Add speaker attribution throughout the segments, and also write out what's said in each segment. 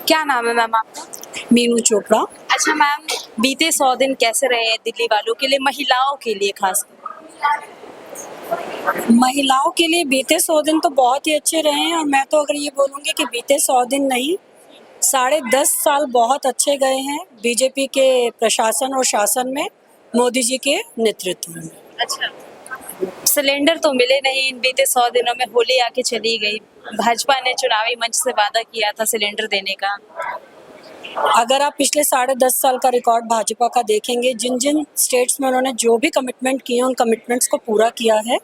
Speaker 1: क्या नाम है मैम आपका?
Speaker 2: मीनू चोपड़ा।
Speaker 1: अच्छा मैम, बीते 100 दिन कैसे रहे हैं दिल्ली वालों के लिए, महिलाओं के लिए खास?
Speaker 2: महिलाओं के लिए बीते 100 दिन तो बहुत ही अच्छे रहे हैं, और मैं तो अगर ये बोलूँगी कि बीते 100 दिन नहीं, 10.5 साल बहुत अच्छे गए हैं बीजेपी के प्रशासन और शासन में, मोदी जी के नेतृत्व में।
Speaker 1: अच्छा, सिलेंडर तो मिले नहीं इन बीते 100 दिनों में, होली आके चली गई। भाजपा ने चुनावी मंच से वादा किया था सिलेंडर देने का।
Speaker 2: अगर आप पिछले 10.5 साल का रिकॉर्ड भाजपा का देखेंगे, जिन जिन स्टेट्स में उन्होंने जो भी कमिटमेंट किए उन कमिटमेंट्स को पूरा किया है।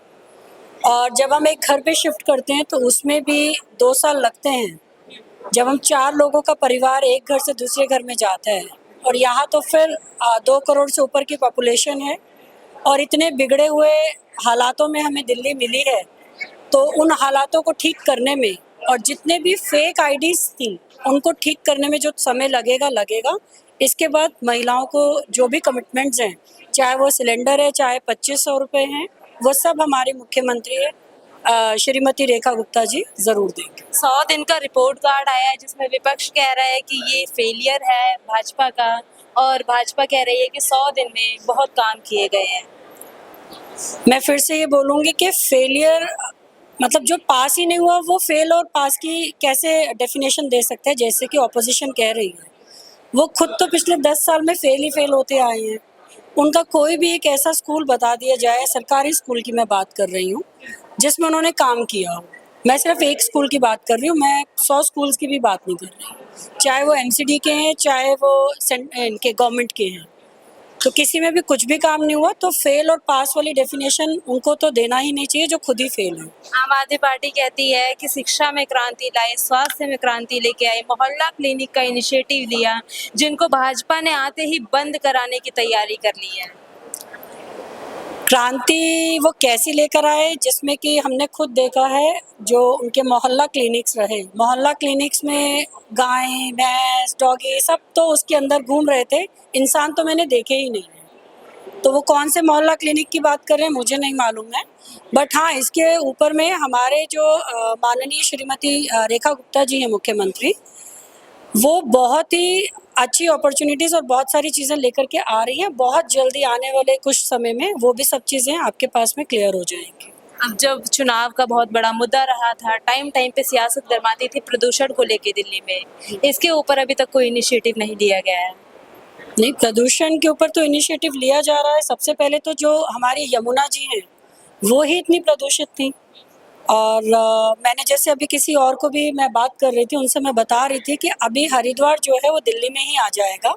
Speaker 2: और जब हम एक घर पे शिफ्ट करते हैं तो उसमें भी 2 साल लगते हैं। जब हम 4 लोगों का परिवार एक घर से दूसरे घर में जाता है, और यहाँ तो फिर 2 करोड़ से ऊपर की पॉपुलेशन है, और इतने बिगड़े हुए हालातों में हमें दिल्ली मिली है, तो उन हालातों को ठीक करने में और जितने भी फेक आईडीज थी उनको ठीक करने में जो समय लगेगा लगेगा। इसके बाद महिलाओं को जो भी कमिटमेंट्स हैं, चाहे वो सिलेंडर है, चाहे 2500 रुपये हैं, वो सब हमारे मुख्यमंत्री श्रीमती रेखा गुप्ता जी ज़रूर देंगे।
Speaker 1: 100 दिन का रिपोर्ट कार्ड आया है जिसमें विपक्ष कह रहा है कि ये फेलियर है भाजपा का, और भाजपा कह रही है कि 100 दिन में बहुत काम किए गए हैं।
Speaker 2: मैं फिर से ये बोलूँगी कि फेलियर मतलब जो पास ही नहीं हुआ वो फेल और पास की कैसे डेफिनेशन दे सकते हैं, जैसे कि ऑपोजिशन कह रही है। वो खुद तो पिछले 10 साल में फेल ही फेल होते आए हैं। उनका कोई भी एक ऐसा स्कूल बता दिया जाए, सरकारी स्कूल की मैं बात कर रही हूँ, जिसमें उन्होंने काम किया हो। मैं सिर्फ एक स्कूल की बात कर रही हूँ, मैं 100 स्कूल्स की भी बात नहीं कर रही, चाहे वो एमसीडी के हैं, चाहे वो इनके गवर्नमेंट के हैं। तो किसी में भी कुछ भी काम नहीं हुआ, तो फेल और पास वाली डेफिनेशन उनको तो देना ही नहीं चाहिए जो खुद ही फेल है।
Speaker 1: आम आदमी पार्टी कहती है कि शिक्षा में क्रांति लाई, स्वास्थ्य में क्रांति लेके आई, मोहल्ला क्लिनिक का इनिशिएटिव लिया, जिनको भाजपा ने आते ही बंद कराने की तैयारी कर ली है।
Speaker 2: क्रांति वो कैसी लेकर आए, जिसमें कि हमने खुद देखा है, जो उनके मोहल्ला क्लिनिक्स रहे, मोहल्ला क्लिनिक्स में गाय भैंस डॉगी सब तो उसके अंदर घूम रहे थे, इंसान तो मैंने देखे ही नहीं है। तो वो कौन से मोहल्ला क्लिनिक की बात कर रहे हैं मुझे नहीं मालूम है। बट हाँ, इसके ऊपर में हमारे जो माननीय श्रीमती रेखा गुप्ता जी हैं मुख्यमंत्री, वो बहुत ही अच्छी अपॉर्चुनिटीज़ और बहुत सारी चीज़ें लेकर के आ रही हैं। बहुत जल्दी आने वाले कुछ समय में वो भी सब चीज़ें आपके पास में क्लियर हो जाएंगी।
Speaker 1: अब जब चुनाव का बहुत बड़ा मुद्दा रहा था, टाइम टाइम पे सियासत गरमाती थी प्रदूषण को लेके दिल्ली में, इसके ऊपर अभी तक कोई इनिशिएटिव नहीं लिया गया है।
Speaker 2: नहीं, प्रदूषण के ऊपर तो इनिशिएटिव लिया जा रहा है। सबसे पहले तो जो हमारी यमुना जी हैं, वो ही इतनी प्रदूषित थी। और मैंने जैसे अभी किसी और को भी मैं बात कर रही थी, उनसे मैं बता रही थी कि अभी हरिद्वार जो है वो दिल्ली में ही आ जाएगा।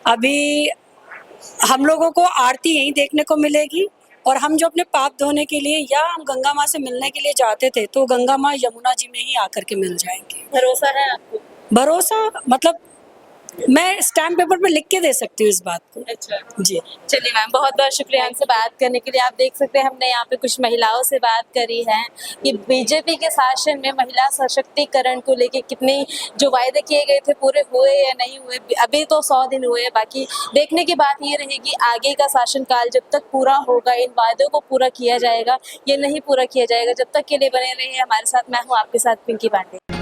Speaker 2: अभी हम लोगों को आरती यहीं देखने को मिलेगी, और हम जो अपने पाप धोने के लिए या हम गंगा माँ से मिलने के लिए जाते थे, तो गंगा माँ यमुना जी में ही आकर के मिल जाएंगे।
Speaker 1: भरोसा है आपको?
Speaker 2: भरोसा मतलब मैं स्टैम्प पेपर पे लिख के दे सकती हूँ इस बात को।
Speaker 1: अच्छा,
Speaker 2: जी।
Speaker 1: चलिए मैम, बहुत बहुत शुक्रिया हमसे बात करने के लिए। आप देख सकते हैं हमने यहाँ पे कुछ महिलाओं से बात करी है कि बीजेपी के शासन में महिला सशक्तिकरण को लेके कितने जो वायदे किए गए थे पूरे हुए या नहीं हुए। अभी तो 100 दिन हुए, बाकी देखने की बात ये रहेगी आगे का शासनकाल जब तक पूरा होगा, इन वायदों को पूरा किया जाएगा, ये नहीं पूरा किया जाएगा। जब तक के लिए बने रहिए हमारे साथ। मैं हूँ आपके साथ पिंकी पांडे।